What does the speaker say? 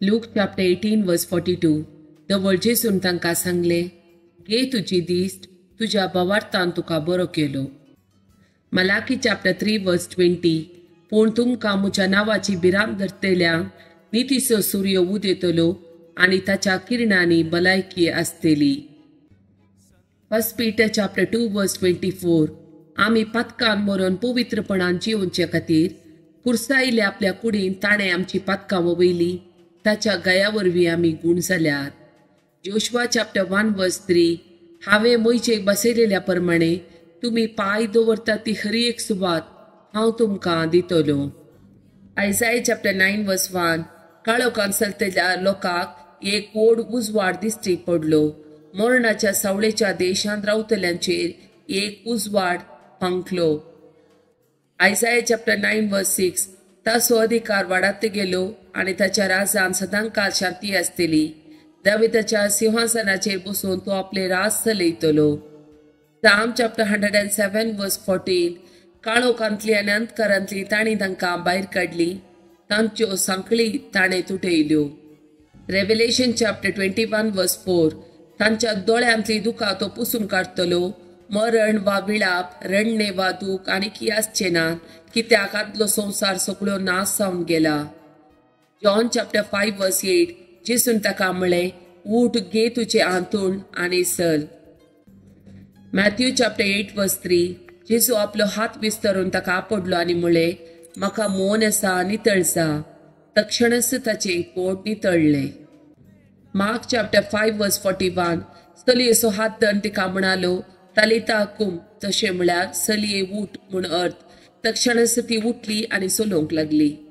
Luke chapter 18 verse 42. दवळ जेसून तांकां सांगले, घे तुजी दिस्ट, तुज्या बवार्थान तुका बरो केलो. Malachi chapter 3 verse 20. पूण तुमकां म्हज्या नांवाची भिरांत धरतल्या नितीचो सूर्य उदेतलो आनी ताच्या किरणांनी भलायकी आसतली. 1 Peter chapter 2 verse 24. आमी पातकान मरून पवित्रपणान जिवचे खातीर कुर्सायिल्ल्या आपल्या कुडीन ताणें आमची पातकां वयली, ताच्या गया वरवीं आमी गुण जाल्यात. Joshua chapter 1 verse 3. हांवें मोयजेक बसयलेल्या प्रमाणे तुमी पांय दवरता ती खरी एक सुवात हांव तुमकां दितलो. Isaiah chapter 9 verse 1. काळोखान चलतल्या लोकांक एक व्हड उजवाड दिश्टी पडलो. मरणाच्या सावळेच्या देशांत रावतल्यांचेर एक उजवाड पंखलो. Isaiah chapter 9 verse 6. ताचो अधिकार वाडत गेलो आनी ताच्या राजान सदांकाळ शांती आसतली. दाविदाच्या सिंहासनाचेर बसून तो आपले राज चलयतलो. Psalm chapter 107 verse 14. काळोखांतली आनी अंधकारांतली तांणी तांकां भायर काडली, तांच्यो सांखळी ताणें तुटयल्यो. Revelation chapter 21 verse 4. तांच्या दोळ्यांतली दुखां तो पुसून काडतलो. मरण वा विळाप, रडणे वा दूख आनी आसचे ना, कित्याक आदलो संवसार सगळो नाश जावन गेला. John chapter 5 verse 8. जेसून ताका म्हळें, उठ, घे तुजें आंथरूण आनी चल. Matthew chapter 8 verse 3. जेजू आपलो हात विस्तरून ताका आपडलो आनी म्हळें, म्हाका मोन आसा, नितळ जा. तक्षणच ताचें पोट नितळ्ळें. Mark chapter 5 verse 41. चलयेचो हात धरून तिका म्हणालो, तालिता कुम, तशें म्हळ्यार चलये उठ म्हूण अर्थ. तक्षणच ती उठली आनी चलोवंक लागली.